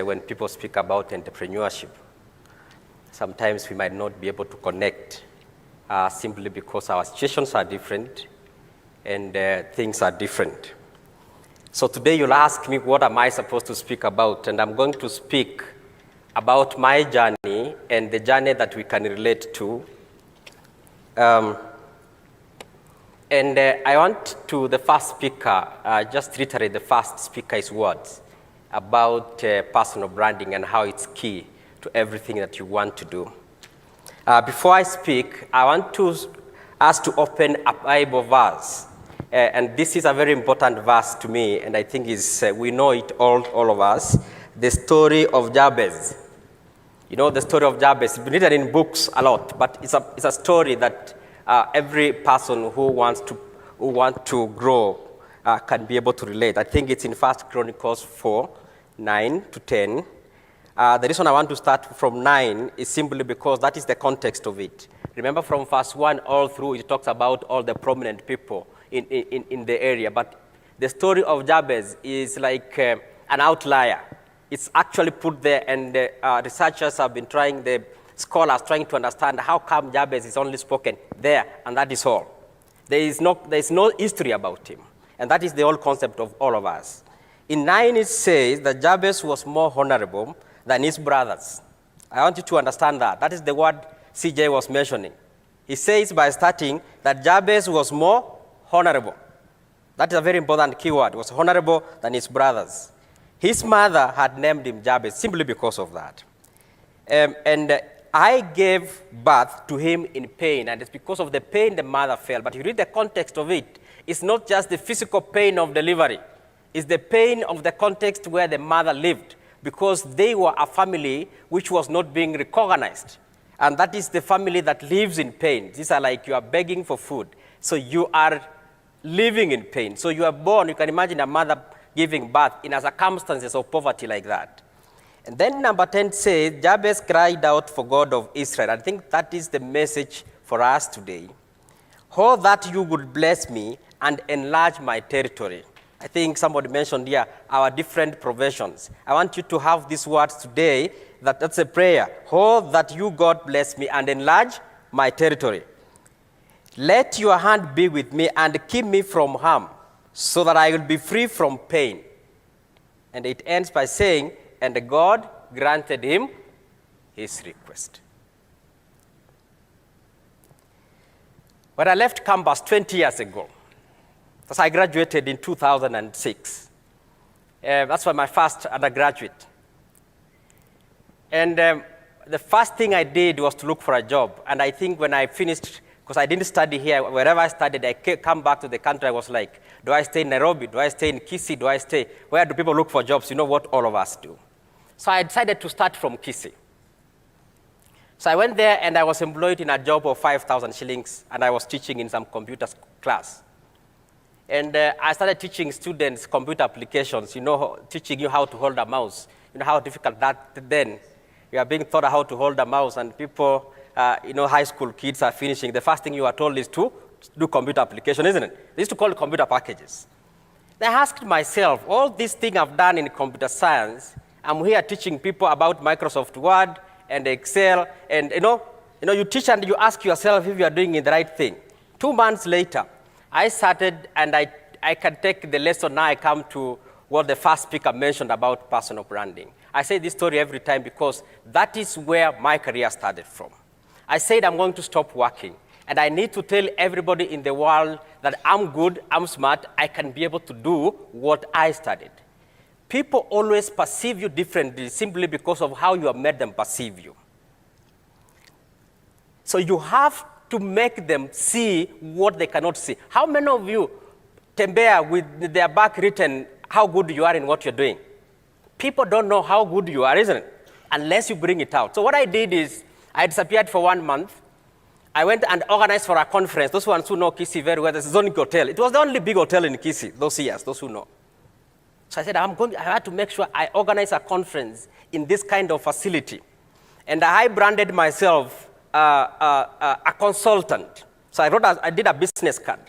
when people speak about entrepreneurship, sometimes we might not be able to connect simply because our situations are different and things are different. So today you'll ask me, what am I supposed to speak about? And I'm going to speak about my journey and the journey that we can relate to. I want to the first speaker, just reiterate the first speaker's words about personal branding and how it's key to everything that you want to do. Before I speak, I want us to open a Bible verse. And this is a very important verse to me, and I think we know it all of us, the story of Jabez. You know the story of Jabez. It's been written in books a lot, but it's a story that every person who wants to grow can be able to relate. I think it's in 1 Chronicles 4, 9 to 10. The reason I want to start from 9 is simply because that is the context of it. Remember from verse 1 all through, it talks about all the prominent people in the area. But the story of Jabez is like an outlier. It's actually put there, and researchers have been the scholars trying to understand how come Jabez is only spoken there, and that is all. There is no history about him. And that is the whole concept of all of us. In 9, it says that Jabez was more honorable than his brothers. I want you to understand that. That is the word CJ was mentioning. He says by starting that Jabez was more honorable. That is a very important keyword. Was honorable than his brothers. His mother had named him Jabez simply because of that. And I gave birth to him in pain, and it's because of the pain the mother felt. But you read the context of it, it's not just the physical pain of delivery. It's the pain of the context where the mother lived, because they were a family which was not being recognized. And that is the family that lives in pain. These are like you are begging for food. So you are living in pain. So you are born, you can imagine a mother giving birth in a circumstances of poverty like that. And then number 10 says, Jabez cried out for God of Israel. I think that is the message for us today. Oh, that you would bless me and enlarge my territory. I think somebody mentioned here our different professions. I want you to have these words today, that's a prayer. Oh, that you, God, bless me and enlarge my territory. Let your hand be with me and keep me from harm, so that I will be free from pain. And it ends by saying, and God granted him his request. When I left campus 20 years ago, because I graduated in 2006. That's my first undergraduate. And the first thing I did was to look for a job. And I think when I finished, because I didn't study here, wherever I studied, I come back to the country, I was like, do I stay in Nairobi? Do I stay in Kisii? Where do people look for jobs? You know what all of us do. So I decided to start from Kisii. So I went there and I was employed in a job of 5,000 shillings, and I was teaching in some computer class. And I started teaching students computer applications, teaching you how to hold a mouse. You know how difficult that then. You are being taught how to hold a mouse, and people, high school kids are finishing. The first thing you are told is to do computer application, isn't it? They used to call it computer packages. I asked myself, all these things I've done in computer science, I'm here teaching people about Microsoft Word and Excel, and you teach and you ask yourself if you are doing the right thing. 2 months later, I started, and I can take the lesson now. I come to what the first speaker mentioned about personal branding. I say this story every time because that is where my career started from. I said I'm going to stop working, and I need to tell everybody in the world that I'm good, I'm smart, I can be able to do what I studied. People always perceive you differently simply because of how you have made them perceive you. So you have to make them see what they cannot see. How many of you tembea with their back written how good you are in what you're doing? People don't know how good you are, isn't it? Unless you bring it out. So what I did is I disappeared for 1 month. I went and organized for a conference. Those ones who know Kisii very well, there's a Zonic Hotel. It was the only big hotel in Kisii those years, those who know. So I said, I had to make sure I organize a conference in this kind of facility. And I branded myself a consultant. So I did a business card.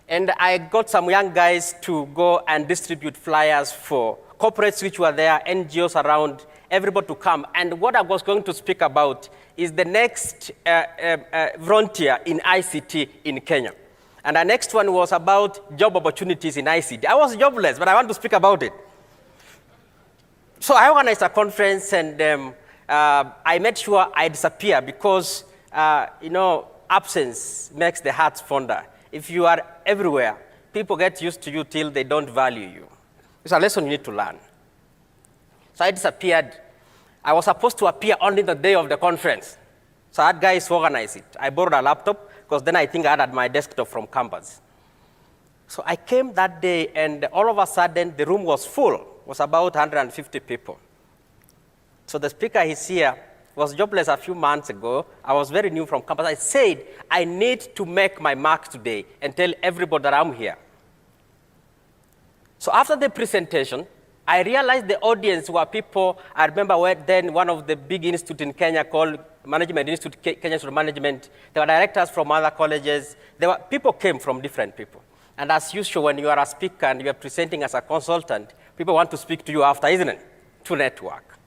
And I got some young guys to go and distribute flyers for corporates which were there, NGOs around, everybody to come. And what I was going to speak about is the next frontier in ICT in Kenya. And the next one was about job opportunities in ICT. I was jobless, but I want to speak about it. So I organized a conference, and I made sure I disappear because, absence makes the heart fonder. If you are everywhere, people get used to you till they don't value you. It's a lesson you need to learn. So I disappeared. I was supposed to appear only the day of the conference. So I had guys organize it. I borrowed a laptop, because then I think I had my desktop from campus. So I came that day, and all of a sudden, the room was full. It was about 150 people. So the speaker is here, was jobless a few months ago. I was very new from campus. I said, I need to make my mark today and tell everybody that I'm here. So after the presentation, I realized the audience were people. I remember then one of the big institutes in Kenya called Management Institute, Kenya Institute of Management. There were directors from other colleges. People came from different people. And as usual, when you are a speaker and you are presenting as a consultant, people want to speak to you after, isn't it? To network.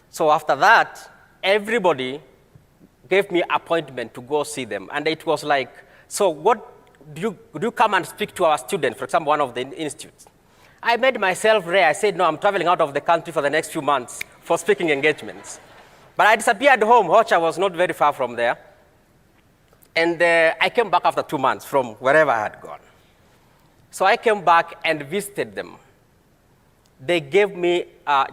So after that, everybody gave me an appointment to go see them. And it was like, so what, do you come and speak to our students, for example, one of the institutes? I made myself ready. I said, no, I'm traveling out of the country for the next few months for speaking engagements. But I disappeared home. Hocha was not very far from there. And I came back after 2 months from wherever I had gone. So I came back and visited them. They gave me,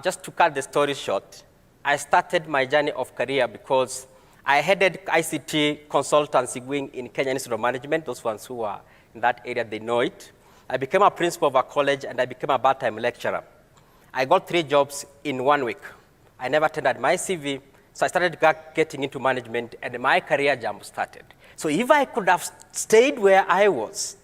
just to cut the story short, I started my journey of career because I headed ICT consultancy wing in Kenya Institute of Management. Those ones who are in that area, they know it. I became a principal of a college, and I became a part-time lecturer. I got 3 jobs in 1 week. I never tendered my CV, so I started getting into management, and my career jump started. So if I could have stayed where I was,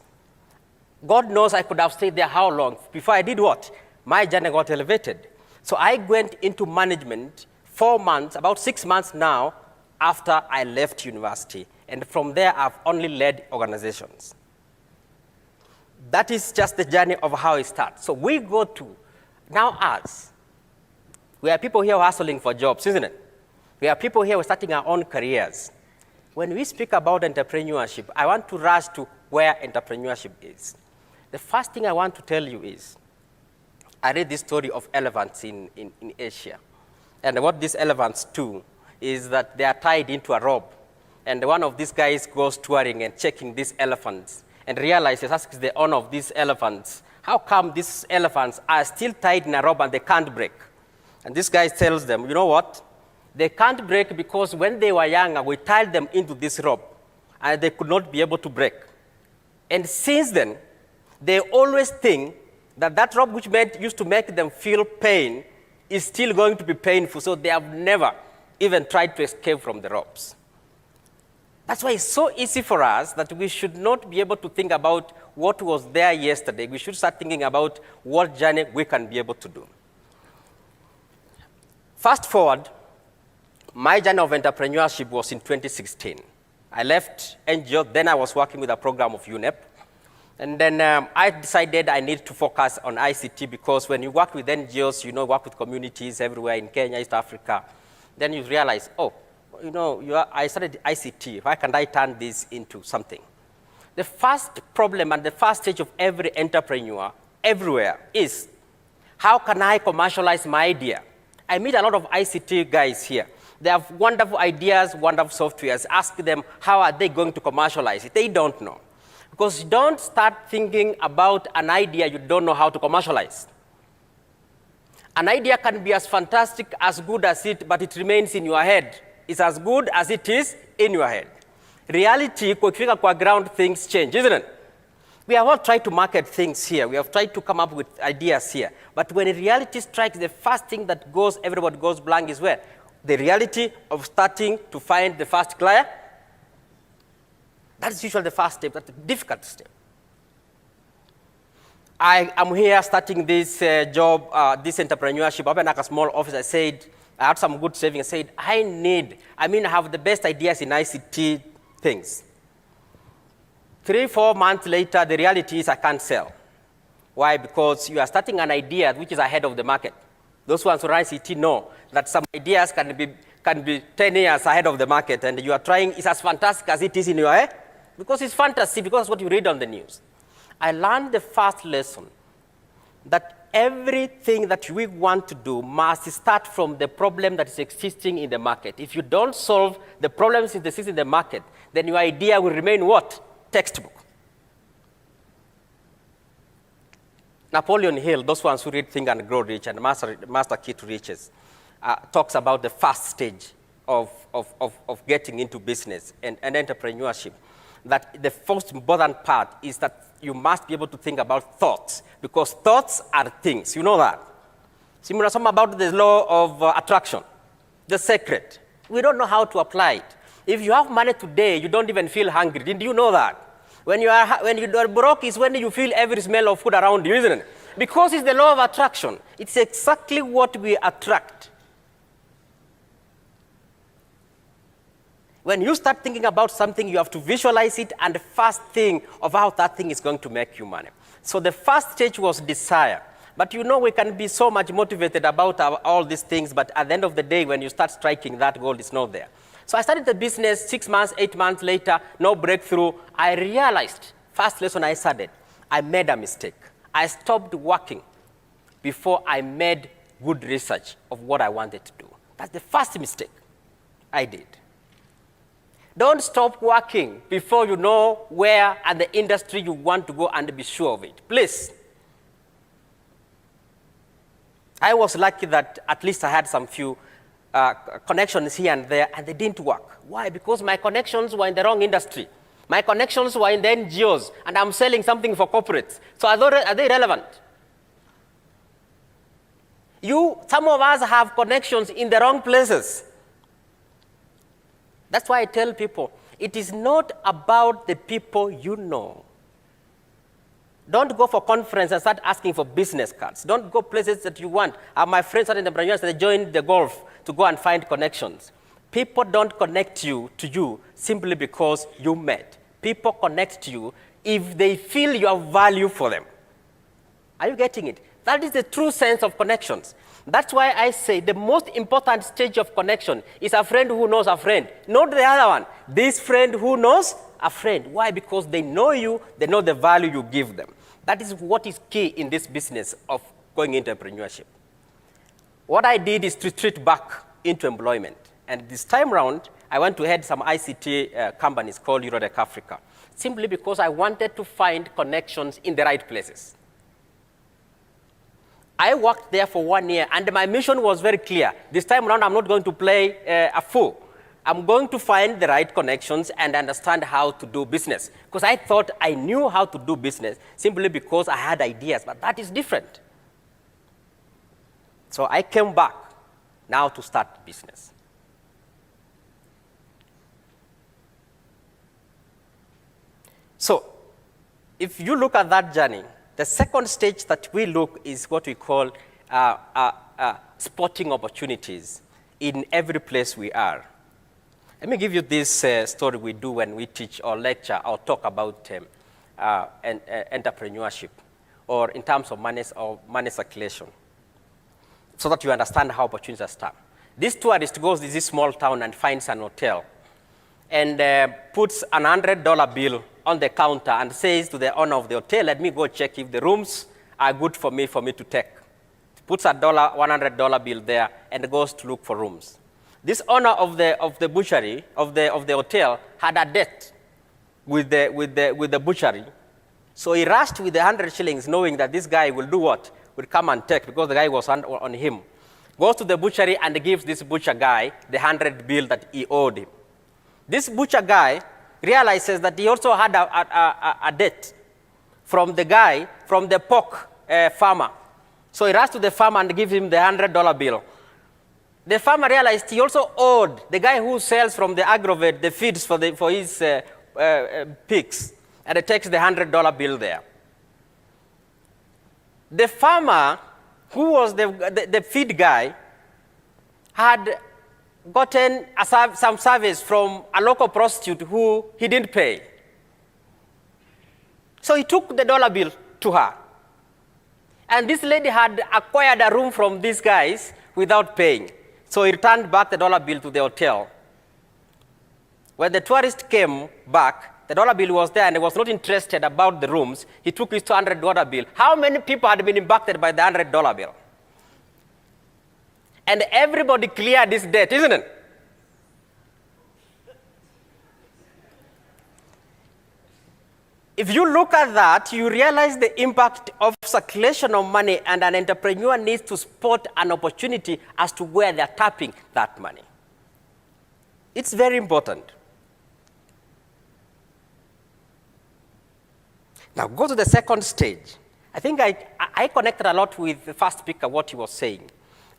God knows I could have stayed there how long. Before I did what? My journey got elevated. So I went into management 4 months, about 6 months now, after I left university. And from there, I've only led organizations. That is just the journey of how it starts. So we go to, now us. We are people here hustling for jobs, isn't it? We are people here who are starting our own careers. When we speak about entrepreneurship, I want to rush to where entrepreneurship is. The first thing I want to tell you is, I read this story of elephants in Asia. And what these elephants do is that they are tied into a rope. And one of these guys goes touring and checking these elephants and realizes, asks the owner of these elephants, how come these elephants are still tied in a rope and they can't break? And this guy tells them, you know what? They can't break because when they were younger, we tied them into this rope and they could not be able to break. And since then, they always think that that rope which used to make them feel pain is still going to be painful, so they have never even tried to escape from the ropes. That's why it's so easy for us that we should not be able to think about what was there yesterday. We should start thinking about what journey we can be able to do. Fast forward, my journey of entrepreneurship was in 2016. I left NGO, then I was working with a program of UNEP. And then I decided I need to focus on ICT because when you work with NGOs, work with communities everywhere in Kenya, East Africa, then you realize, I studied ICT. Why can't I turn this into something? The first problem and the first stage of every entrepreneur everywhere is, how can I commercialize my idea? I meet a lot of ICT guys here. They have wonderful ideas, wonderful softwares. Ask them, how are they going to commercialize it? They don't know. Because don't start thinking about an idea you don't know how to commercialize. An idea can be as fantastic, as good as it, but it remains in your head. It's as good as it is in your head. Reality, kwa ground, things change, isn't it? We have all tried to market things here. We have tried to come up with ideas here. But when reality strikes, the first thing that everybody goes blank is where? The reality of starting to find the first client. That's usually the first step. That's the difficult step. I am here starting this job, this entrepreneurship. I opened like a small office. I had some good savings. I said, I have the best ideas in ICT things. 3-4 months later, the reality is I can't sell. Why? Because you are starting an idea which is ahead of the market. Those who run ICT know that some ideas can be 10 years ahead of the market, and you are trying, it's as fantastic as it is in your head, because it's fantasy, because what you read on the news. I learned the first lesson, that everything that we want to do must start from the problem that is existing in the market. If you don't solve the problems that exist in the market, then your idea will remain what? Textbook. Napoleon Hill, those ones who read Think and Grow Rich and Master Key to Riches, talks about the first stage of getting into business and entrepreneurship. That the first important part is that you must be able to think about thoughts, because thoughts are things. You know that. Similar, something about the law of attraction, the secret. We don't know how to apply it. If you have money today, you don't even feel hungry. Did you know that? When you are broke is when you feel every smell of food around you, isn't it? Because it's the law of attraction. It's exactly what we attract. When you start thinking about something, you have to visualize it and first think of how that thing is going to make you money. So the first stage was desire. But you know, we can be so much motivated about all these things, but at the end of the day, when you start striking, that goal is not there. So I started the business 6 months, 8 months later, no breakthrough. I realized, first lesson I started, I made a mistake. I stopped working before I made good research of what I wanted to do. That's the first mistake I did. Don't stop working before you know where and the industry you want to go and be sure of it. Please. I was lucky that at least I had some few connections here and there, and they didn't work. Why? Because my connections were in the wrong industry. My connections were in the NGOs, and I'm selling something for corporates. So are they relevant? Some of us have connections in the wrong places. That's why I tell people, it is not about the people you know. Don't go for conference and start asking for business cards. Don't go places that you want. My friends are entrepreneurs, they joined the golf to go and find connections. People don't connect you to you simply because you met. People connect to you if they feel you have value for them. Are you getting it? That is the true sense of connections. That's why I say the most important stage of connection is a friend who knows a friend, not the other one. This friend who knows a friend. Why? Because they know you, they know the value you give them. That is what is key in this business of going into entrepreneurship. What I did is to retreat back into employment. And this time around, I went to head some ICT companies called Eurotech Africa, simply because I wanted to find connections in the right places. I worked there for 1 year, and my mission was very clear. This time around, I'm not going to play a fool. I'm going to find the right connections and understand how to do business. Because I thought I knew how to do business simply because I had ideas, but that is different. So I came back now to start business. So if you look at that journey, the second stage that we look is what we call spotting opportunities in every place we are. Let me give you this story we do when we teach or lecture or talk about entrepreneurship, or in terms of money circulation, so that you understand how opportunities are start. This tourist goes to this small town and finds an hotel and puts an $100 bill on the counter and says to the owner of the hotel, let me go check if the rooms are good for me to take. Puts a $100 bill there and goes to look for rooms. This owner of the butchery, of the hotel, had a debt with the butchery. So he rushed with the 100 shillings knowing that this guy will do what? Will come and take, because the guy was on him. Goes to the butchery and gives this butcher guy the 100 bill that he owed him. This butcher guy realizes that he also had a debt from the guy, from the pork farmer. So he rushed to the farmer and gives him the $100 bill. The farmer realized he also owed the guy who sells from the aggrovate the feeds for his pigs, and he takes the $100 bill there. The farmer, who was the feed guy, had gotten some service from a local prostitute who he didn't pay. So he took the dollar bill to her. And this lady had acquired a room from these guys without paying. So he returned back the dollar bill to the hotel. When the tourist came back, the dollar bill was there and he was not interested about the rooms. He took his $200 bill. How many people had been impacted by the $100 bill? And everybody cleared this debt, isn't it? If you look at that, you realize the impact of circulation of money, and an entrepreneur needs to spot an opportunity as to where they're tapping that money. It's very important. Now go to the second stage. I think I connected a lot with the first speaker, what he was saying,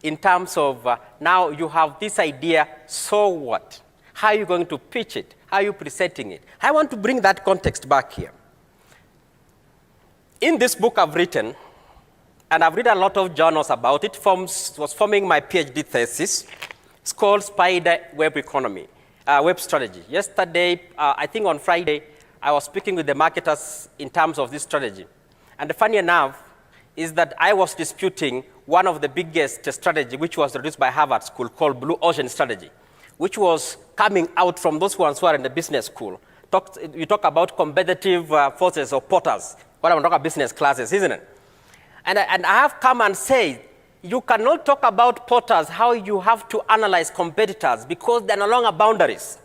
in terms of now you have this idea, so what? How are you going to pitch it? How are you presenting it? I want to bring that context back here. In this book I've written, and I've read a lot of journals about it, was forming my PhD thesis. It's called Spider Web Economy, Web Strategy. Yesterday, I think on Friday, I was speaking with the marketers in terms of this strategy. And funny enough is that I was disputing one of the biggest strategy, which was introduced by Harvard School, called Blue Ocean Strategy, which was coming out from those ones who are in the business school. You talk about competitive forces or potters. What I'm talking about business classes, isn't it? And I have come and said, you cannot talk about potters, how you have to analyze competitors, because they're no longer boundaries.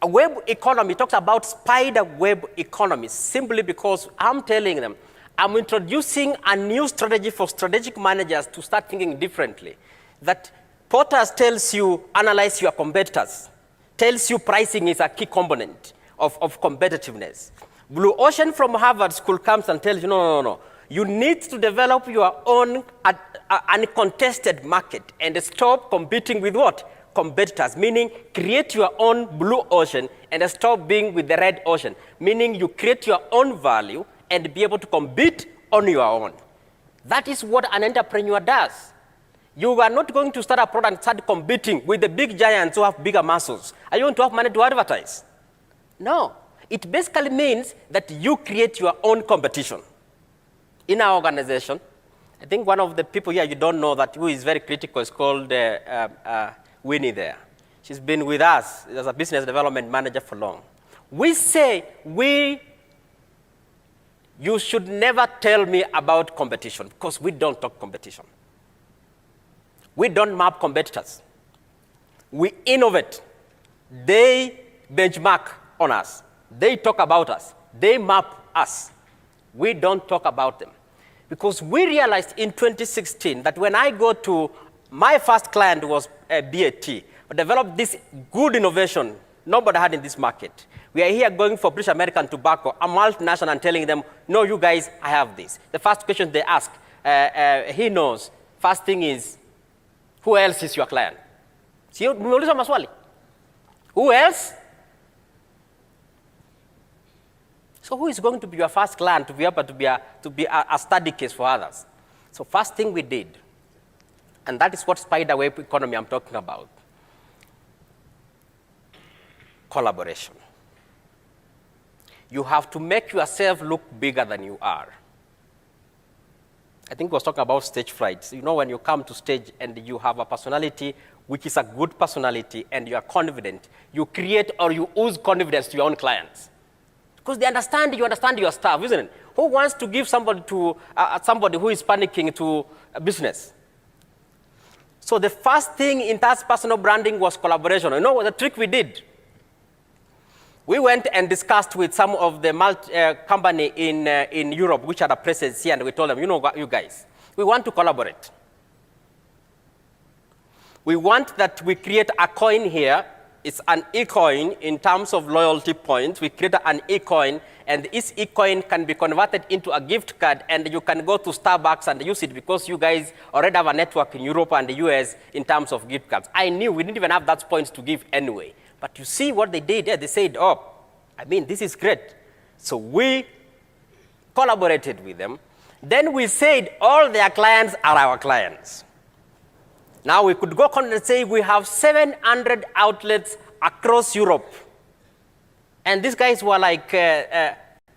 A web economy talks about spider web economy simply because I'm telling them, I'm introducing a new strategy for strategic managers to start thinking differently. That potters tells you analyze your competitors, tells you pricing is a key component of competitiveness. Blue Ocean from Harvard School comes and tells you, no. You need to develop your own uncontested market and stop competing with what? Competitors, meaning create your own blue ocean and stop being with the red ocean, meaning you create your own value and be able to compete on your own. That is what an entrepreneur does. You are not going to start a product and start competing with the big giants who have bigger muscles. Are you going to have money to advertise? No. It basically means that you create your own competition. In our organization, I think one of the people here you don't know that who is very critical is called Winnie there. She's been with us as a business development manager for long. We say, you should never tell me about competition because we don't talk competition. We don't map competitors. We innovate. They benchmark on us. They talk about us. They map us. We don't talk about them. Because we realized in 2016 that when I go to, my first client was BAT, developed this good innovation nobody had in this market. We are here going for British American Tobacco, a multinational, and telling them, no, you guys, I have this. The first question they ask, he knows, first thing is, who else is your client? Who else? So who is going to be your first client to be able to be a study case for others? So first thing we did, and that is what spider web economy I'm talking about, collaboration. You have to make yourself look bigger than you are. I think I was talking about stage fright. You know, when you come to stage and you have a personality which is a good personality and you are confident, you create or you ooze confidence to your own clients. Because you understand your staff, isn't it? Who wants to give somebody to somebody who is panicking to a business? So the first thing in that personal branding was collaboration. You know what the trick we did? We went and discussed with some of the company in Europe which had a presence here, and we told them, you know what, you guys, we want to collaborate. We want that we create a coin here. It's an e-coin in terms of loyalty points. We create an e-coin, and this e-coin can be converted into a gift card, and you can go to Starbucks and use it because you guys already have a network in Europe and the US in terms of gift cards. I knew we didn't even have that points to give anyway. But you see what they did? Yeah, they said, oh, I mean, this is great. So we collaborated with them. Then we said all their clients are our clients. Now we could go and say we have 700 outlets across Europe. And these guys were like,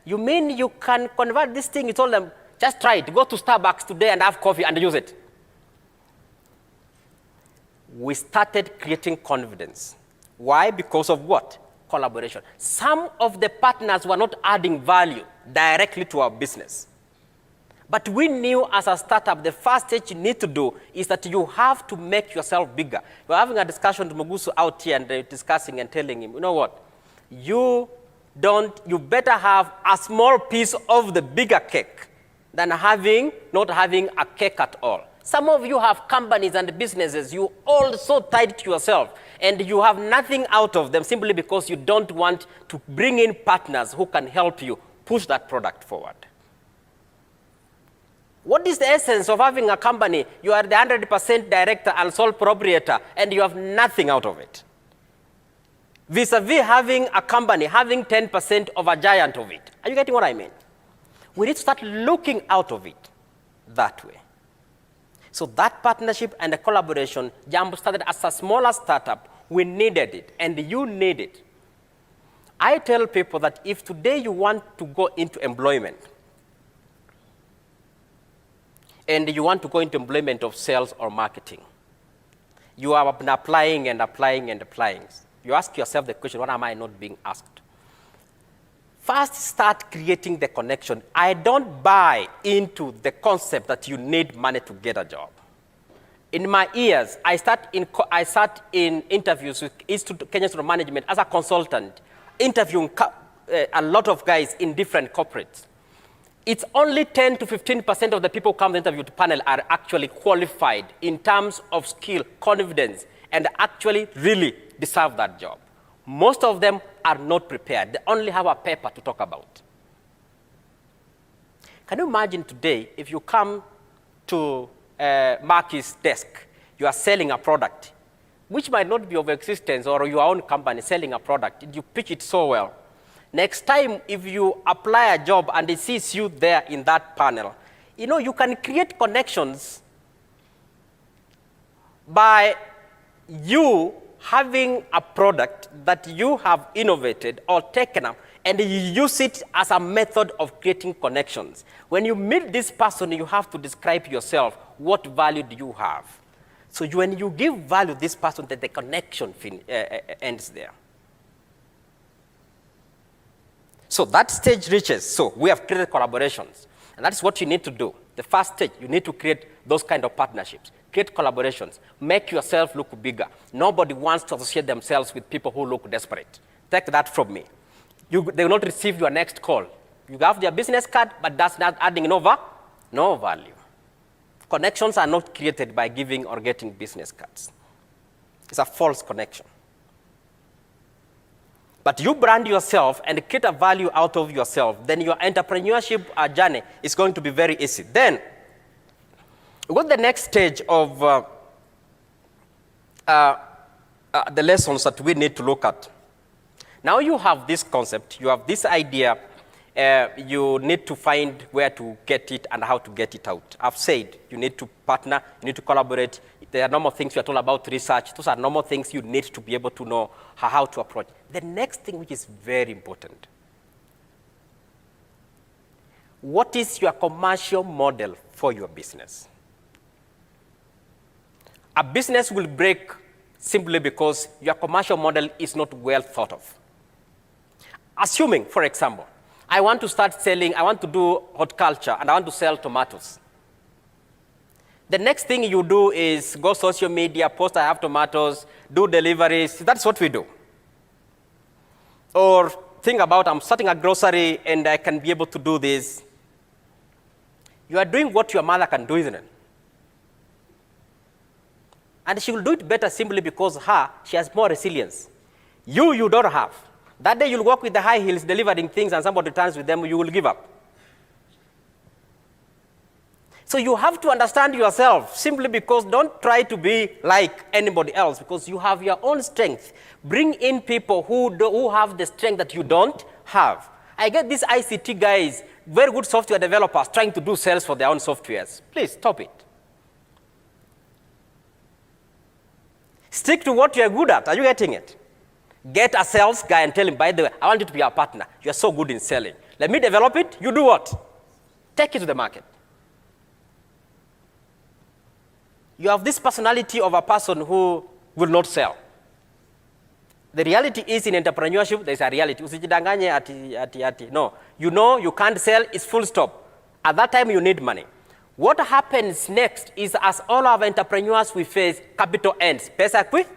You mean you can convert this thing? You told them, just try it. Go to Starbucks today and have coffee and use it. We started creating confidence. Why? Because of what? Collaboration. Some of the partners were not adding value directly to our business. But we knew as a startup, the first stage you need to do is that you have to make yourself bigger. We're having a discussion with Mugusu out here and discussing and telling him, you know what? You better have a small piece of the bigger cake than not having a cake at all. Some of you have companies and businesses, you all so tied to yourself, and you have nothing out of them simply because you don't want to bring in partners who can help you push that product forward. What is the essence of having a company? You are the 100% director and sole proprietor, and you have nothing out of it. Vis-a-vis having a company, having 10% of a giant of it. Are you getting what I mean? We need to start looking out of it that way. So that partnership and the collaboration jump-started as a smaller startup. We needed it, and you need it. I tell people that if today you want to go into employment, and you want to go into employment of sales or marketing, you have been applying and applying and applying. You ask yourself the question, what am I not being asked? First, start creating the connection. I don't buy into the concept that you need money to get a job. In my years, I sat in interviews with Kenya Institute of Management as a consultant, interviewing a lot of guys in different corporates. It's only 10 to 15% of the people who come to the interview panel are actually qualified in terms of skill, confidence, and actually really deserve that job. Most of them are not prepared. They only have a paper to talk about. Can you imagine today if you come to Marky's desk, you are selling a product, which might not be of existence, or your own company selling a product, you pitch it so well. Next time, if you apply a job and it sees you there in that panel, you can create connections by you having a product that you have innovated or taken up, and you use it as a method of creating connections. When you meet this person, you have to describe yourself. What value do you have? So when you give value to this person, then the connection ends there. So that stage reaches. So we have created collaborations. And that's what you need to do. The first stage, you need to create those kind of partnerships. Create collaborations. Make yourself look bigger. Nobody wants to associate themselves with people who look desperate. Take that from me. They will not receive your next call. You have their business card, but that's not adding no value. Connections are not created by giving or getting business cards. It's a false connection. But you brand yourself and create a value out of yourself, then your entrepreneurship journey is going to be very easy. Then, we got the next stage of the lessons that we need to look at. Now you have this concept, you have this idea, you need to find where to get it and how to get it out. I've said you need to partner, you need to collaborate. There are normal things we are told about research. Those are normal things you need to be able to know how to approach. The next thing, which is very important, what is your commercial model for your business? A business will break simply because your commercial model is not well thought of. Assuming, for example, I want to do horticulture and I want to sell tomatoes. The next thing you do is go social media, post I have tomatoes, do deliveries. That's what we do. Or think about I'm starting a grocery and I can be able to do this. You are doing what your mother can do, isn't it? And she will do it better simply because she has more resilience. You don't have. That day you'll walk with the high heels delivering things and somebody returns with them, you will give up. So you have to understand yourself simply because don't try to be like anybody else because you have your own strength. Bring in people who have the strength that you don't have. I get these ICT guys, very good software developers trying to do sales for their own softwares. Please stop it. Stick to what you're good at. Are you getting it? Get a sales guy and tell him, by the way, I want you to be our partner. You're so good in selling. Let me develop it, you do what? Take it to the market. You have this personality of a person who will not sell. The reality is in entrepreneurship, there's a reality. Usijidanganye ati. No, you know you can't sell, it's full stop. At that time, you need money. What happens next is, as all our entrepreneurs we face, capital ends. Pesa quick.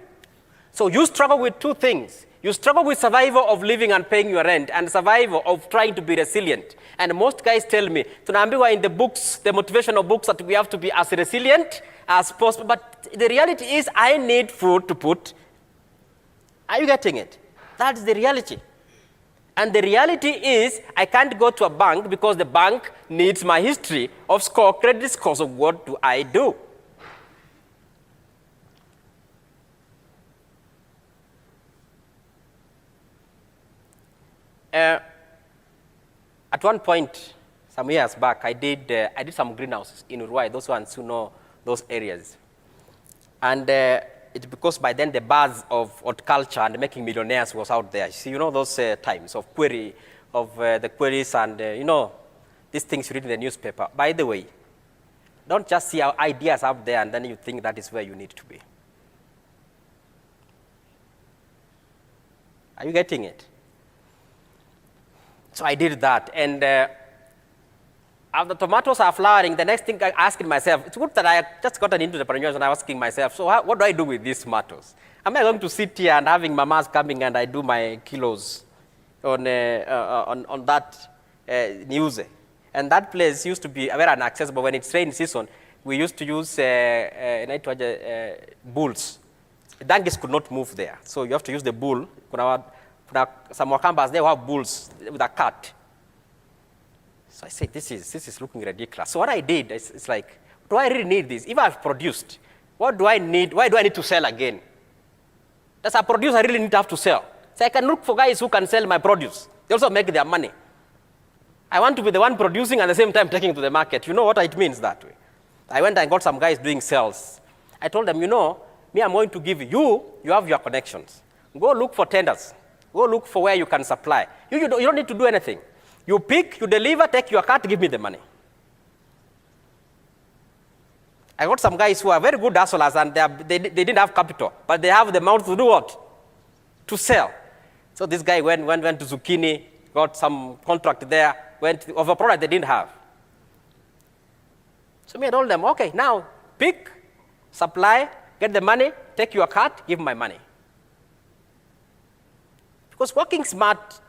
So you struggle with two things. You struggle with survival of living and paying your rent, and survival of trying to be resilient. And most guys tell me, tunaambiwa in the books, the motivational books, that we have to be as resilient as possible. But the reality is, I need food to put. Are you getting it? That's the reality. And the reality is, I can't go to a bank because the bank needs my history of score, credit scores. So what do I do? At one point, some years back, I did some greenhouses in Uruguay, those ones who know those areas. And it's because by then the buzz of horticulture and making millionaires was out there. See, you know those times of the queries and, these things you read in the newspaper. By the way, don't just see our ideas out there and then you think that is where you need to be. Are you getting it? So I did that, and after tomatoes are flowering, the next thing I asked myself, it's good that I just gotten into entrepreneurship, and I was asking myself, so what do I do with these tomatoes? Am I going to sit here and having mamas coming and I do my kilos on that news? And that place used to be very inaccessible. When it's rain season, we used to use bulls. The donkeys could not move there, so you have to use the bull. Some Wakambas, they have bulls with a cart. So I said, this is looking ridiculous. So what I did, it's like, do I really need this? If I've produced, what do I need? Why do I need to sell again? As a producer, I really need to have to sell. So I can look for guys who can sell my produce. They also make their money. I want to be the one producing and at the same time taking it to the market. You know what it means that way? I went and got some guys doing sales. I told them, me, I'm going to give you have your connections. Go look for tenders. Go look for where you can supply. You don't need to do anything. You pick, you deliver, take your cart, give me the money. I got some guys who are very good hustlers and they didn't have capital, but they have the mouth to do what? To sell. So this guy went to zucchini, got some contract there, went of a product they didn't have. So I told them, okay, now pick, supply, get the money, take your cart, give my money. Because working smart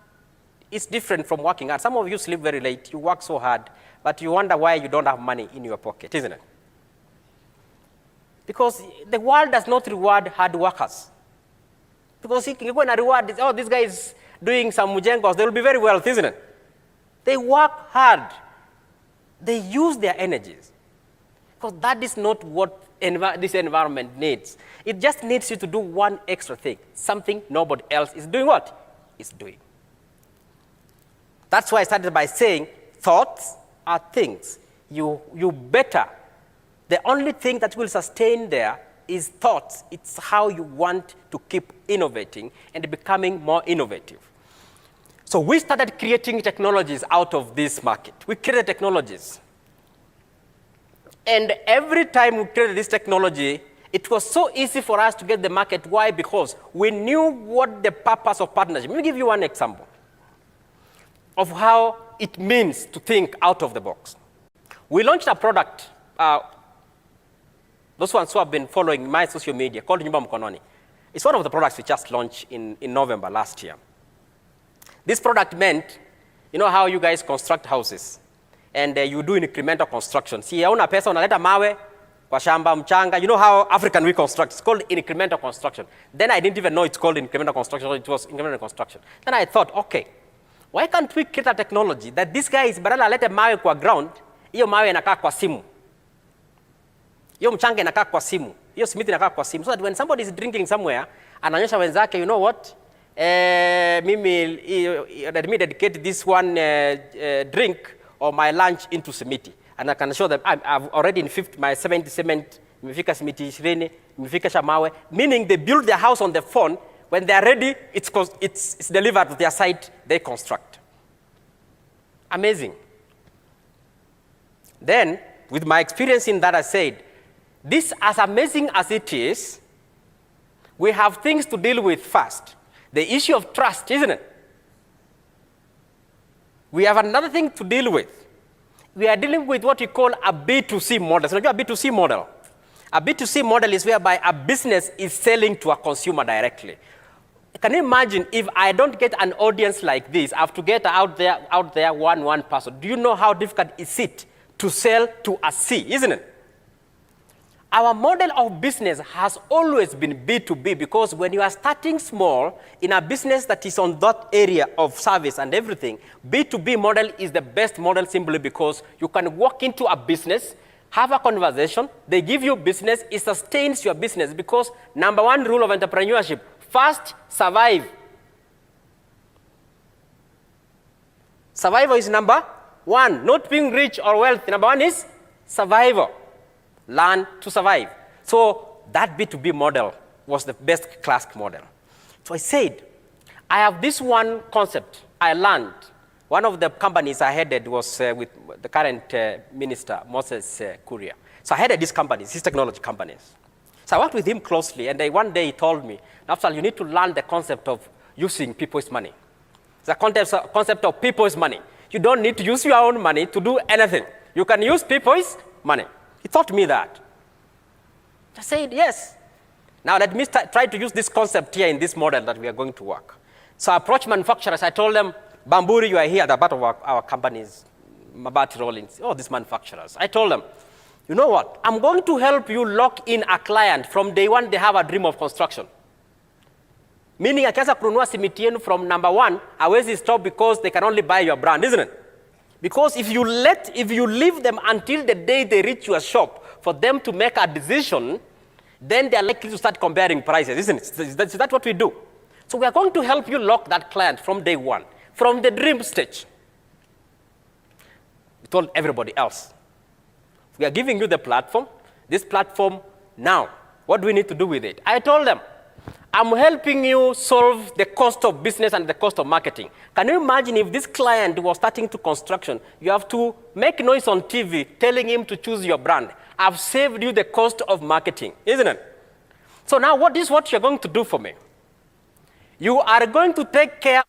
is different from working hard. Some of you sleep very late, you work so hard, but you wonder why you don't have money in your pocket, isn't it? Because the world does not reward hard workers. Because you're going to reward, this guy is doing some mujengos, they will be very wealthy, isn't it? They work hard. They use their energies. Because that is not what this environment needs. It just needs you to do one extra thing, something nobody else is doing what? Is doing. That's why I started by saying thoughts are things. You better. The only thing that will sustain there is thoughts. It's how you want to keep innovating and becoming more innovative. So we started creating technologies out of this market. We created technologies. And every time we created this technology, it was so easy for us to get the market. Why? Because we knew what the purpose of partnership. Let me give you one example of how it means to think out of the box. We launched a product, those ones who have been following my social media, called Nyumba Mkononi. It's one of the products we just launched in November last year. This product meant, you know how you guys construct houses, and you do incremental construction. See, hauna pesa unaleta mawe kwa shamba mchanga. You know how African we construct. It's called incremental construction. Then I didn't even know it's called incremental construction. It was incremental construction. Then I thought, okay, why can't we create a technology that this guy is badala alete mawe kwa ground, hiyo mawe inakaa kwa simu. Hiyo mchanga inakaa kwa simu. Hiyo simiti inakaa kwa simu. So that when somebody is drinking somewhere, ananyesha wenzake, you know what? Let me dedicate this one drink or my lunch into simiti. And I can show them, I've already in my 70 cement, nimefika simiti 20, nimefika shamawe. Meaning they build their house on the phone. When they are ready, it's delivered to their site, they construct. Amazing. Then, with my experience in that, I said, this, as amazing as it is, we have things to deal with first. The issue of trust, isn't it? We have another thing to deal with. We are dealing with what we call a B2C model. So, a B2C model. A B2C model is whereby a business is selling to a consumer directly. Can you imagine if I don't get an audience like this, I have to get out there one person. Do you know how difficult is it to sell to a C, isn't it? Our model of business has always been B2B, because when you are starting small in a business that is on that area of service and everything, B2B model is the best model simply because you can walk into a business, have a conversation, they give you business, it sustains your business, because number one rule of entrepreneurship, first, survive. Survival is number one, not being rich or wealthy. Number one is survival. Learn to survive. So that B2B model was the best class model. So I said, I have this one concept I learned. One of the companies I headed was with the current minister, Moses Kuria. So I headed these companies, these technology companies. So I worked with him closely, and one day he told me, Naftal, you need to learn the concept of using people's money. The concept of people's money. You don't need to use your own money to do anything. You can use people's money. He taught me that. I said, yes. Now let me try to use this concept here in this model that we are going to work. So I approached manufacturers. I told them, Bamburi, you are here at the back of our companies, Mabati Rollins, all these manufacturers. I told them, you know what? I'm going to help you lock in a client from day one they have a dream of construction. Meaning, akianza kununua simiti yenu from number one, hawezi stop because they can only buy your brand, isn't it? Because if you leave them until the day they reach your shop for them to make a decision, then they are likely to start comparing prices, isn't it? Is that what we do? So we are going to help you lock that client from day one, from the dream stage. We told everybody else, we are giving you the platform. This platform now, what do we need to do with it? I told them, I'm helping you solve the cost of business and the cost of marketing. Can you imagine if this client was starting to construction, you have to make noise on TV telling him to choose your brand. I've saved you the cost of marketing, isn't it? So now what is what you're going to do for me? You are going to take care of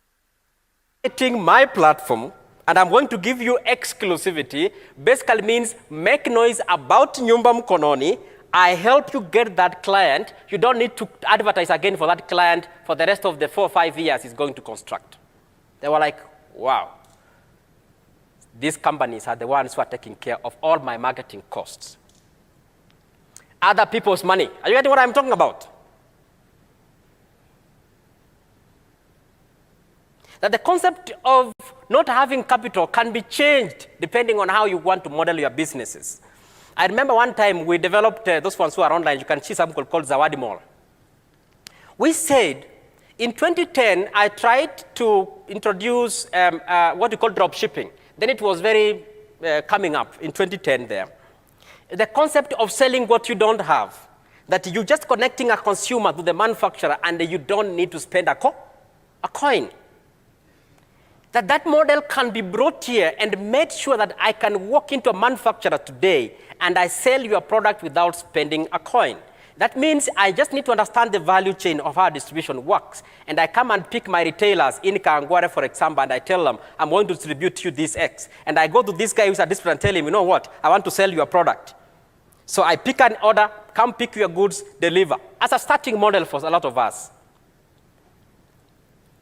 marketing my platform, and I'm going to give you exclusivity. Basically means make noise about Nyumba Mkononi. I help you get that client. You don't need to advertise again for that client for the rest of the 4 or 5 years he's going to construct. They were like, wow. These companies are the ones who are taking care of all my marketing costs. Other people's money. Are you getting what I'm talking about? That the concept of not having capital can be changed depending on how you want to model your businesses. I remember one time we developed, those ones who are online, you can see something called Zawadi Mall. We said, in 2010, I tried to introduce what we call drop shipping. Then it was very coming up in 2010 there. The concept of selling what you don't have, that you're just connecting a consumer to the manufacturer and you don't need to spend a coin. That model can be brought here and made sure that I can walk into a manufacturer today and I sell your product without spending a coin. That means I just need to understand the value chain of how distribution works. And I come and pick my retailers in Kangware, for example, and I tell them, I'm going to distribute you this X. And I go to this guy who's a distributor and tell him, you know what, I want to sell your product. So I pick an order, come pick your goods, deliver. As a starting model for a lot of us.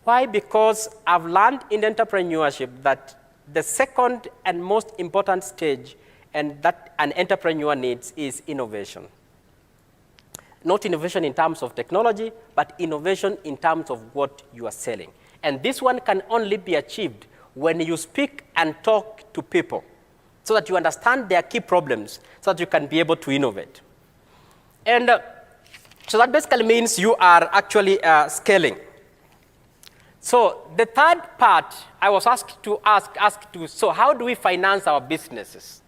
Why? Because I've learned in entrepreneurship that the second and most important stage and that an entrepreneur needs is innovation. Not innovation in terms of technology, but innovation in terms of what you are selling. And this one can only be achieved when you speak and talk to people so that you understand their key problems so that you can be able to innovate. And so that basically means you are actually scaling. So the third part, I was asked to so how do we finance our businesses?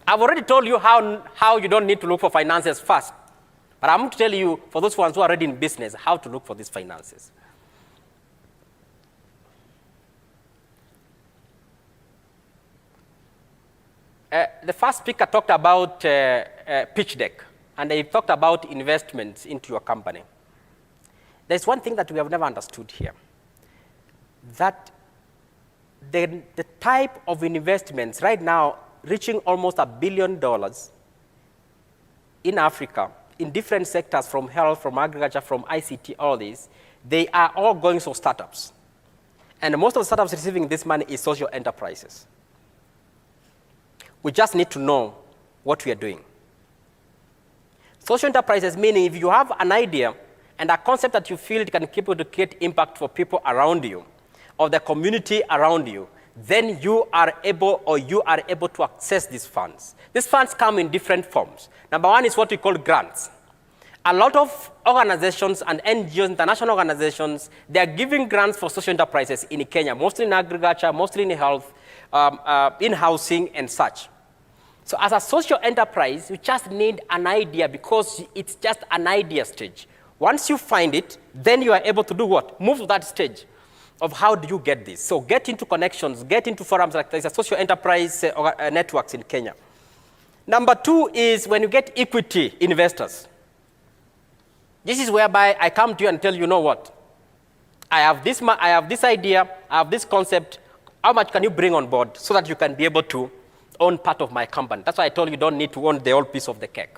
I've already told you how you don't need to look for finances first. But I'm going to tell you, for those ones who are already in business, how to look for these finances. The first speaker talked about pitch deck, and they talked about investments into your company. There's one thing that we have never understood here, that the type of investments right now reaching almost $1 billion in Africa, in different sectors, from health, from agriculture, from ICT, all these, they are all going to startups. And most of the startups receiving this money is social enterprises. We just need to know what we are doing. Social enterprises, meaning if you have an idea and a concept that you feel it can keep to create impact for people around you, or the community around you, then you are able to access these funds. These funds come in different forms. Number one is what we call grants. A lot of organizations and NGOs, international organizations, they are giving grants for social enterprises in Kenya, mostly in agriculture, mostly in health, in housing and such. So as a social enterprise, you just need an idea, because it's just an idea stage. Once you find it, then you are able to do what? Move to that stage of how do you get this. So get into connections, get into forums like there's a social enterprise networks in Kenya. Number two is when you get equity investors. This is whereby I come to you and tell you, you know what? I have this idea, I have this concept. How much can you bring on board so that you can be able to own part of my company? That's why I told you don't need to own the whole piece of the cake.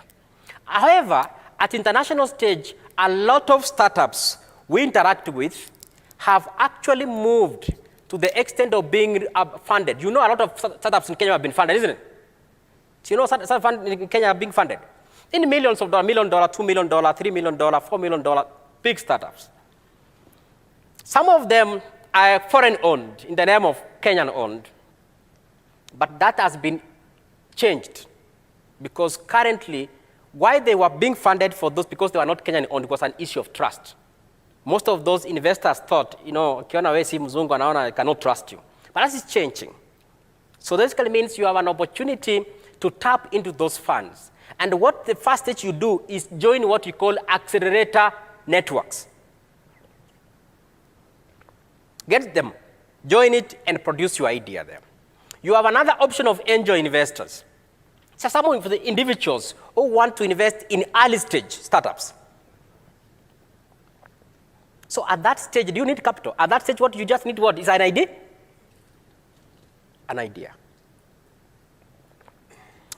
However, at international stage, a lot of startups we interact with have actually moved to the extent of being funded. You know, a lot of startups in Kenya have been funded, isn't it? So you know, startups in Kenya are being funded in millions of dollars, $1 million, $2 million, $3 million, $4 million, big startups. Some of them are foreign-owned, in the name of Kenyan-owned, but that has been changed, because currently, why they were being funded for those, because they were not Kenyan-owned, was an issue of trust. Most of those investors thought, you know, kiona wewe si mzungu anaona I cannot trust you. But that is changing. So this basically means you have an opportunity to tap into those funds. And what the first stage you do is join what we call accelerator networks. Get them, join it, and produce your idea there. You have another option of angel investors. So someone for the individuals who want to invest in early stage startups. So at that stage, do you need capital? At that stage, what you just need what is an idea? An idea.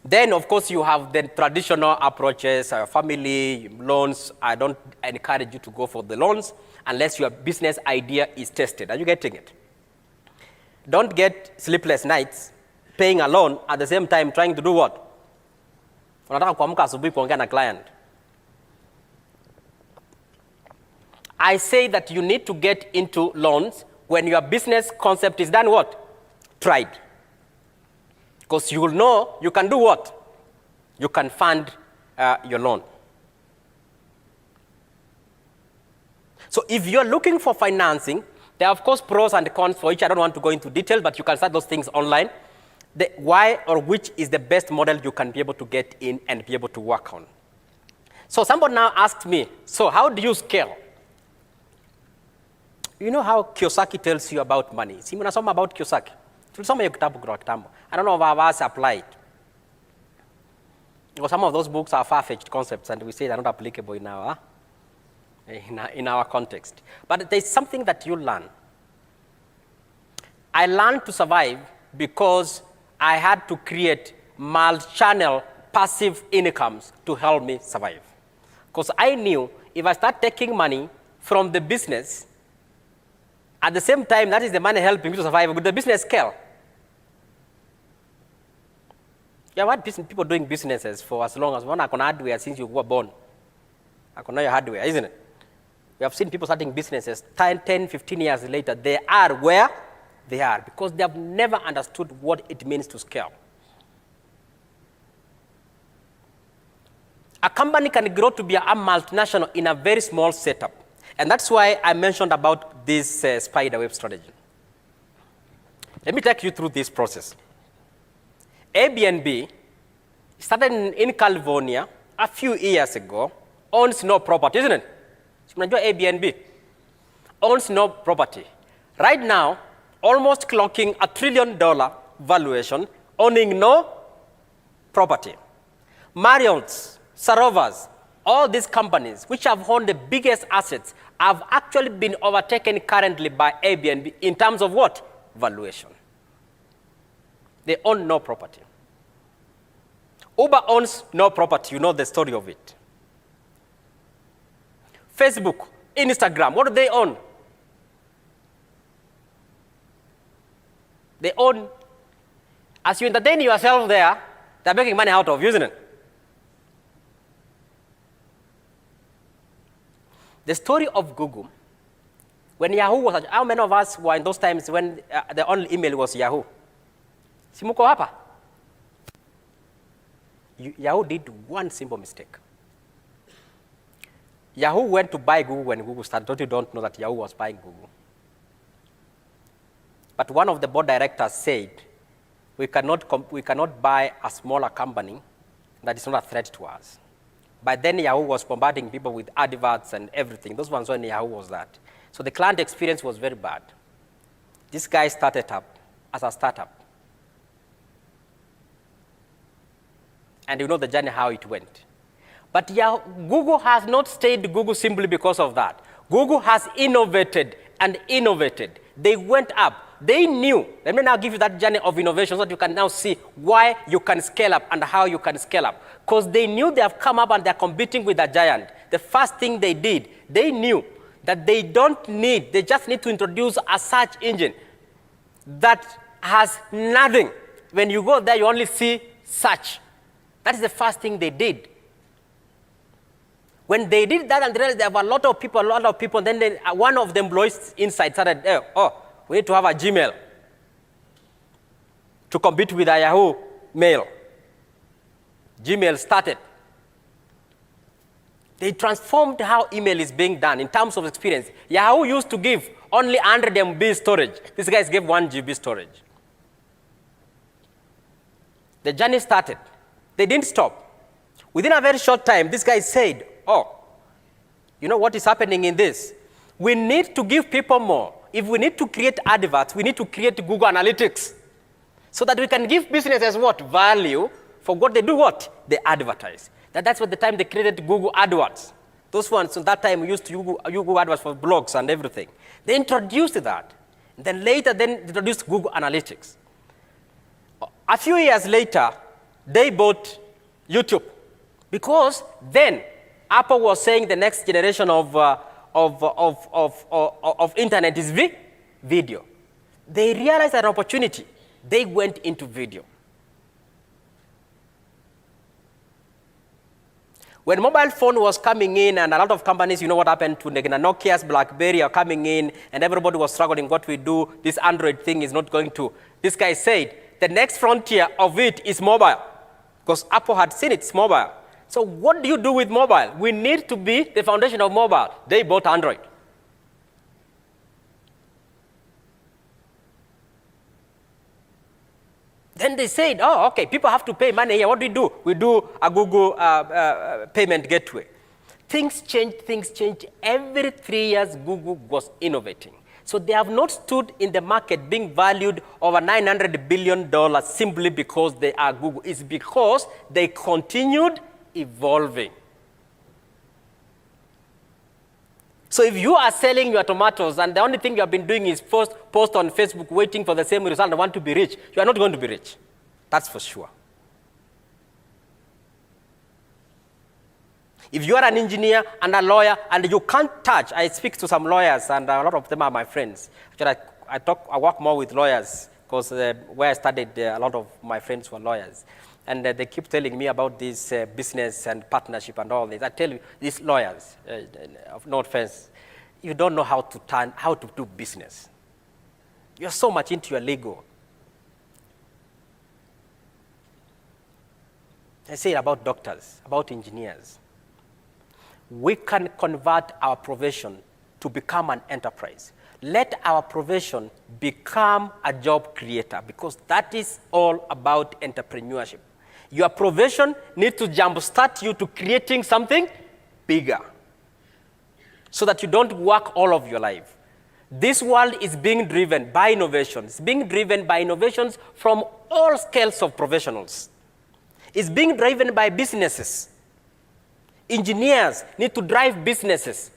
Then, of course, you have the traditional approaches, family, loans. I don't encourage you to go for the loans unless your business idea is tested. Are you getting it? Don't get sleepless nights paying a loan at the same time trying to do what? Unataka kuamka asubuhi kuongea na client. I say that you need to get into loans when your business concept is done what? Tried. Because you will know you can do what? You can fund your loan. So if you're looking for financing, there are of course pros and cons for each. I don't want to go into detail, but you can start those things online. The why or which is the best model you can be able to get in and be able to work on. So somebody now asked me, so how do you scale? You know how Kiyosaki tells you about money. Si mnasoma about Kiyosaki? Tulisoma hiyo kitabu kwa kitambo. I don't know if our us apply it. Because some of those books are far-fetched concepts and we say they're not applicable in our context. But there's something that you learn. I learned to survive because I had to create multi-channel passive incomes to help me survive. Because I knew if I start taking money from the business, at the same time, that is the money helping me to survive. With the business scale. You have had people doing businesses for as long as one akona hardware since you were born. Akona your hardware, isn't it? We have seen people starting businesses 10, 15 years later. They are where they are because they have never understood what it means to scale. A company can grow to be a multinational in a very small setup. And that's why I mentioned about this spider web strategy. Let me take you through this process. Airbnb started in California a few years ago, owns no property, isn't it? Airbnb owns no property. Right now, almost clocking $1 trillion valuation, owning no property. Marriott's, Sarova's, all these companies which have owned the biggest assets have actually been overtaken currently by Airbnb in terms of what? Valuation. They own no property. Uber owns no property. You know the story of it. Facebook, Instagram, what do they own? They own, as you entertain yourself there, they're making money out of, isn't it? The story of Google, when Yahoo was, how many of us were in those times when the only email was Yahoo? Simuko hapa? Yahoo did one simple mistake. Yahoo went to buy Google when Google started. You don't know that Yahoo was buying Google. But one of the board directors said, we cannot buy a smaller company that is not a threat to us. By then, Yahoo was bombarding people with adverts and everything. Those ones when Yahoo was that. So the client experience was very bad. This guy started up as a startup. And you know the journey, how it went. But Google has not stayed Google simply because of that. Google has innovated and innovated. They went up. They knew. Let me now give you that journey of innovation so that you can now see why you can scale up and how you can scale up. Because they knew they have come up and they're competing with a giant. The first thing they did, they knew that they just need to introduce a search engine that has nothing. When you go there, you only see search. That is the first thing they did. When they did that and they realized there were a lot of people, then one of the employees inside started, we need to have a Gmail to compete with a Yahoo Mail. Gmail started. They transformed how email is being done in terms of experience. Yahoo used to give only 100 MB storage. These guys gave 1 GB storage. The journey started. They didn't stop. Within a very short time, this guy said, you know what is happening in this? We need to give people more. If we need to create adverts, we need to create Google Analytics so that we can give businesses what? Value for what they do what? They advertise. That's what the time they created Google AdWords. Those ones, at that time, we used to use Google AdWords for blogs and everything. They introduced that. Then later, they introduced Google Analytics. A few years later, they bought YouTube because then Apple was saying the next generation of internet is video. They realized an opportunity. They went into video. When mobile phone was coming in, and a lot of companies, you know what happened to Nokia's, BlackBerry are coming in, and everybody was struggling what we do. This Android thing is not going to. This guy said, the next frontier of it is mobile. Because Apple had seen it's mobile. So what do you do with mobile? We need to be the foundation of mobile. They bought Android. Then they said, okay, people have to pay money here. What do? We do a Google payment gateway. Things change. Every 3 years, Google was innovating. So they have not stood in the market being valued over $900 billion simply because they are Google. It's because they continued evolving. So if you are selling your tomatoes and the only thing you have been doing is post on Facebook waiting for the same result and want to be rich, you are not going to be rich. That's for sure. If you are an engineer and a lawyer and you can't touch, I speak to some lawyers and a lot of them are my friends. Actually, I work more with lawyers because where I studied, a lot of my friends were lawyers. And they keep telling me about this business and partnership and all this. I tell you, these lawyers, no offense, you don't know how to do business. You're so much into your legal. I say about doctors, about engineers. We can convert our profession to become an enterprise. Let our profession become a job creator because that is all about entrepreneurship. Your profession needs to jumpstart you to creating something bigger so that you don't work all of your life. This world is being driven by innovations. It's being driven by innovations from all scales of professionals. is being driven by businesses. Engineers need to drive businesses.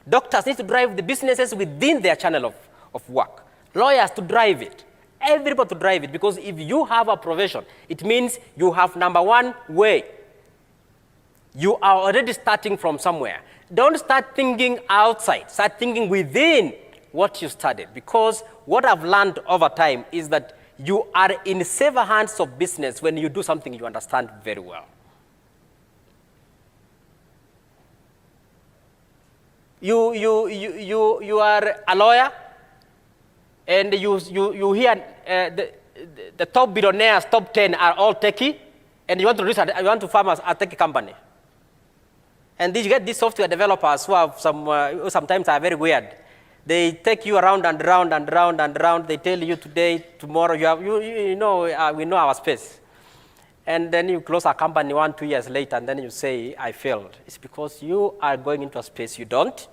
Doctors need to drive the businesses within their channel of work. Lawyers to drive it. Everybody to drive it, because if you have a profession, it means you have, number one, way. You are already starting from somewhere. Don't start thinking outside. Start thinking within what you studied, because what I've learned over time is that you are in safer hands of business when you do something you understand very well. You are a lawyer, and you hear the top billionaires, top 10 are all techie, and you want to form a techie company. And you get these software developers who have who sometimes are very weird. They take you around and around and around and around. They tell you today, tomorrow, we know our space. And then you close a company 1-2 years later, and then you say, I failed. It's because you are going into a space you don't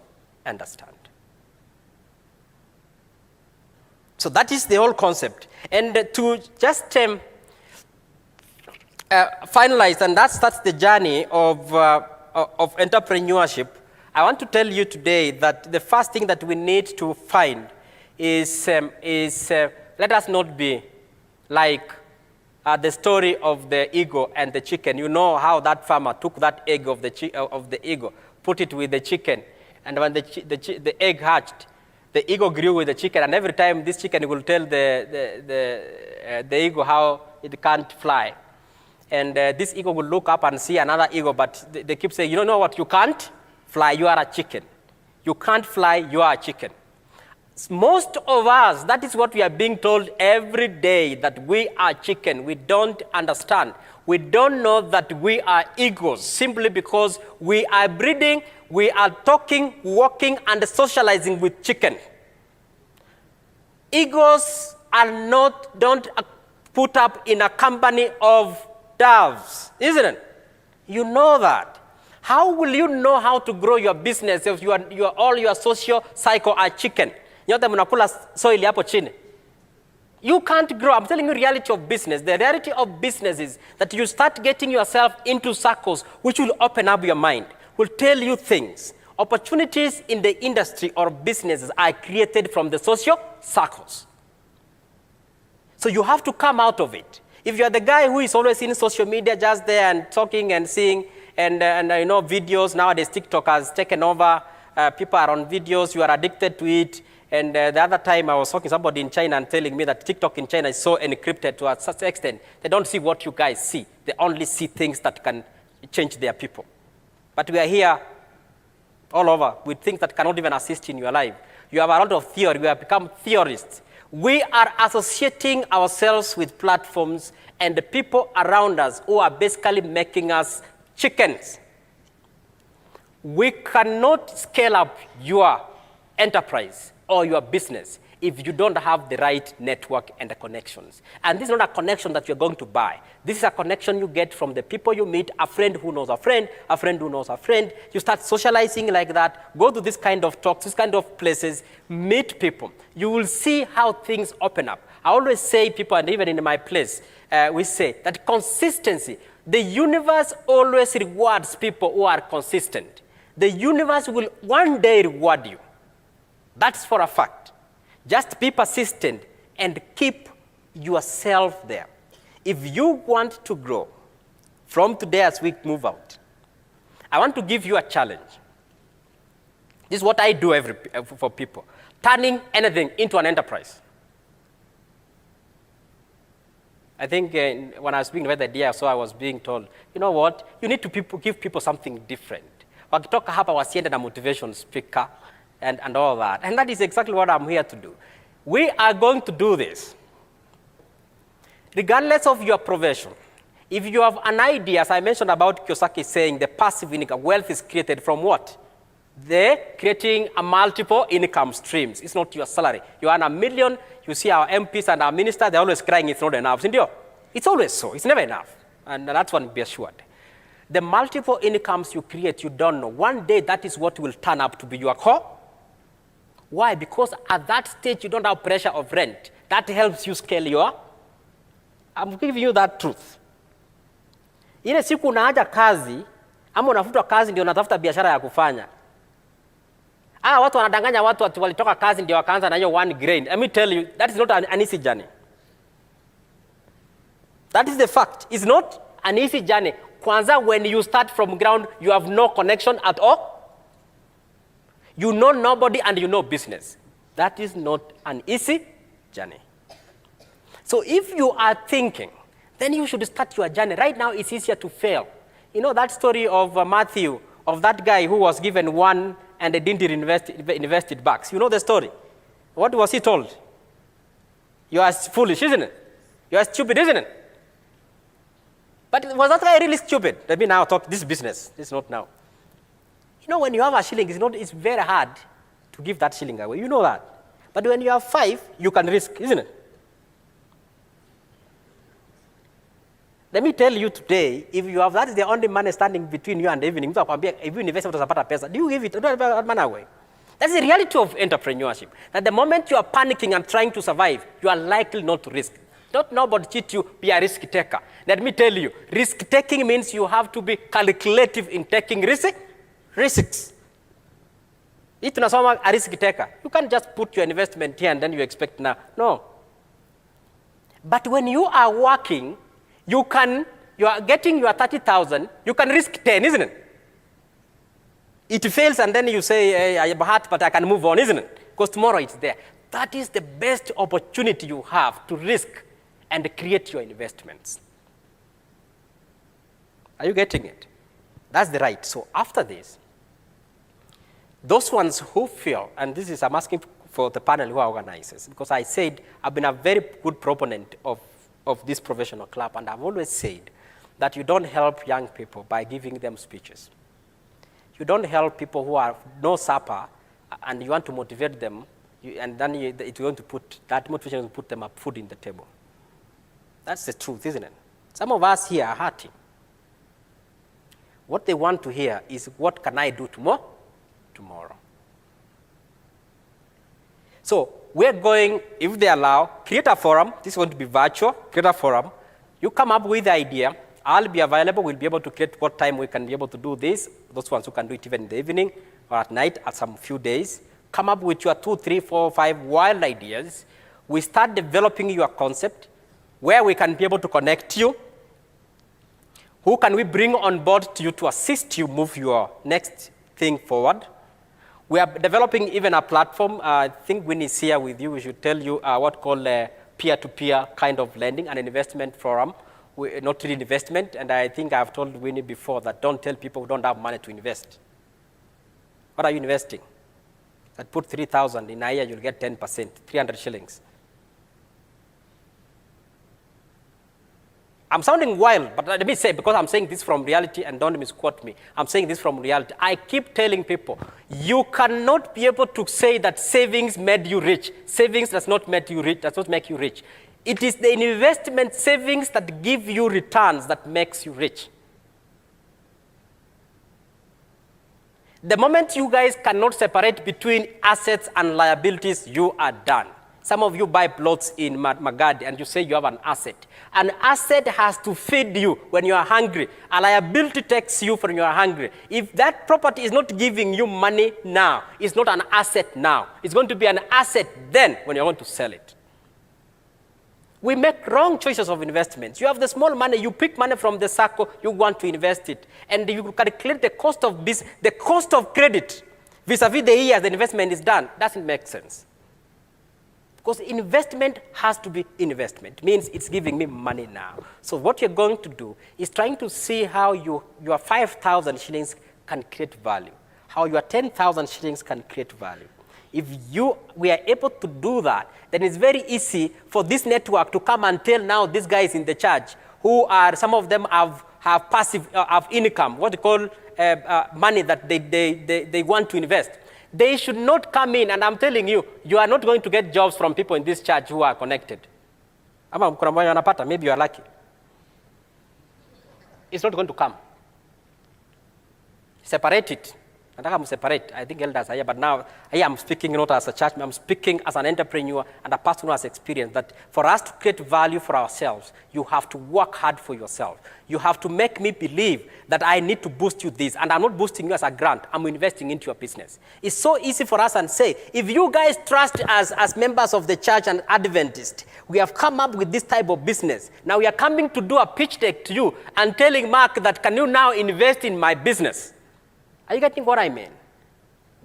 understand. So that is the whole concept. And to just finalize, and that's the journey of entrepreneurship, I want to tell you today that the first thing that we need to find is let us not be like the story of the eagle and the chicken. You know how that farmer took that egg of the eagle, put it with the chicken, and when the egg hatched, the eagle grew with the chicken, and every time this chicken will tell the eagle how it can't fly. And this eagle will look up and see another eagle, but they keep saying, you don't know what, you can't fly, you are a chicken. You can't fly, you are a chicken. Most of us, that is what we are being told every day, that we are chicken. We don't understand. We don't know that we are eagles, simply because we are breeding, we are talking, walking, and socializing with chicken. Eagles don't put up in a company of doves, isn't it? You know that. How will you know how to grow your business if all your social cycle are chicken? Nyote mnakula soil hapo chini. You can't grow. I'm telling you reality of business. The reality of business is that you start getting yourself into circles which will open up your mind, will tell you things. Opportunities in the industry or businesses are created from the social circles. So you have to come out of it. If you're the guy who is always in social media, just there and talking and seeing, and videos, nowadays TikTok has taken over. People are on videos, you are addicted to it. And the other time I was talking to somebody in China and telling me that TikTok in China is so encrypted to a such extent, they don't see what you guys see. They only see things that can change their people. But we are here all over with things that cannot even assist in your life. You have a lot of theory, we have become theorists. We are associating ourselves with platforms and the people around us who are basically making us chickens. We cannot scale up your enterprise or your business if you don't have the right network and the connections. And this is not a connection that you're going to buy. This is a connection you get from the people you meet, a friend who knows a friend who knows a friend. You start socializing like that, go to this kind of talks, this kind of places, meet people. You will see how things open up. I always say, people, and even in my place, we say that consistency, the universe always rewards people who are consistent. The universe will one day reward you. That's for a fact. Just be persistent and keep yourself there. If you want to grow from today as we move out, I want to give you a challenge. This is what I do for people. Turning anything into an enterprise. I think when I was being read the idea, so I was being told, you know what? You need to give people something different. Wakitoka hapa wasiende na motivation speaker, and all that. And that is exactly what I'm here to do. We are going to do this. Regardless of your profession, if you have an idea, as I mentioned about Kiyosaki saying, the passive income, wealth is created from what? They're creating a multiple income streams. It's not your salary. You earn $1 million, you see our MPs and our ministers, they're always crying it's not enough. It's always so. It's never enough. And that's one be assured. The multiple incomes you create, you don't know. One day, that is what will turn up to be your core. Why? Because at that stage, you don't have pressure of rent. That helps you scale I'm giving you that truth. Ile siku unaacha kazi ama unafutwa kazi ndio unatafuta biashara ya kufanya. Watu wanadanganya watu walitoka kazi ndio wakaanza na hiyo 1 grain. Let me tell you, that is not an easy journey. That is the fact. It's not an easy journey. Kwanza, when you start from ground, you have no connection at all. You know nobody and you know business. That is not an easy journey. So if you are thinking, then you should start your journey. Right now, it's easier to fail. You know that story of Matthew, of that guy who was given 1 and they didn't invest it back. You know the story. What was he told? You are foolish, isn't it? You are stupid, isn't it? But was that guy really stupid? Let me now talk this business. This is not now. You know, when you have a shilling, it's very hard to give that shilling away. You know that. But when you have 5, you can risk, isn't it? Let me tell you today, if you have that is the only money standing between you and evening, if you invest utapata pesa, do you give it? Don't give that money away. That's the reality of entrepreneurship. That the moment you are panicking and trying to survive, you are likely not to risk. Don't nobody cheat you, be a risk taker. Let me tell you, risk taking means you have to be calculative in taking risks. If you are a risk taker, you can't just put your investment here and then you expect now. No. But when you are working, you are getting your 30,000, you can risk 10, isn't it? It fails and then you say, hey, I have hurt, but I can move on, isn't it? Because tomorrow it's there. That is the best opportunity you have to risk and create your investments. Are you getting it? That's the right. So after this, those ones who feel, and this is, I'm asking for the panel who are organizers, because I said I've been a very good proponent of this professional club, and I've always said that you don't help young people by giving them speeches. You don't help people who are no supper, and you want to motivate them, and then it's going to put, that motivation will put them up food in the table. That's the truth, isn't it? Some of us here are hurting. What they want to hear is, what can I do tomorrow? So we're going, if they allow, create a forum. This is going to be virtual. Create a forum. You come up with the idea. I'll be available. We'll be able to create what time we can be able to do this. Those ones who can do it even in the evening or at night at some few days. Come up with your 2, 3, 4, 5 wild ideas. We start developing your concept, where we can be able to connect you. Who can we bring on board to you to assist you move your next thing forward? We are developing even a platform. I think Winnie is here with you. We should tell you what called peer-to-peer kind of lending, an investment forum. Not really investment, and I think I've told Winnie before that don't tell people who don't have money to invest. What are you investing? That put 3,000 in a year, you'll get 10%, 300 shillings. I'm sounding wild, but let me say, because I'm saying this from reality, and don't misquote me, I'm saying this from reality. I keep telling people, you cannot be able to say that savings made you rich. Savings does not make you rich, does not make you rich. It is the investment savings that give you returns that makes you rich. The moment you guys cannot separate between assets and liabilities, you are done. Some of you buy plots in Magadi and you say you have an asset. An asset has to feed you when you are hungry. A liability takes you when you are hungry. If that property is not giving you money now, it's not an asset now. It's going to be an asset then when you're going to sell it. We make wrong choices of investments. You have the small money, you pick money from the circle, you want to invest it. And you calculate the cost of this, the cost of credit vis-a-vis the year the investment is done. Doesn't make sense. Because investment has to be investment. Means it's giving me money now. So what you're going to do is trying to see how your 5,000 shillings can create value. How your 10,000 shillings can create value. If we are able to do that, then it's very easy for this network to come and tell now these guys in the church who are, some of them have passive, have income, what they call money that they want to invest. They should not come in, and I'm telling you, you are not going to get jobs from people in this church who are connected. Maybe you are lucky. It's not going to come. Separate it. Nataka separate. I think elders are here, but now I am speaking not as a church, I'm speaking as an entrepreneur and a person who has experience that for us to create value for ourselves, you have to work hard for yourself. You have to make me believe that I need to boost you this, and I'm not boosting you as a grant, I'm investing into your business. It's so easy for us and say, if you guys trust us as members of the church and Adventist, we have come up with this type of business. Now we are coming to do a pitch deck to you and telling Mark that can you now invest in my business? Are you getting what I mean?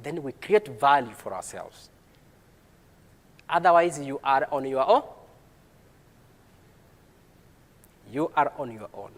Then we create value for ourselves. Otherwise, you are on your own. You are on your own.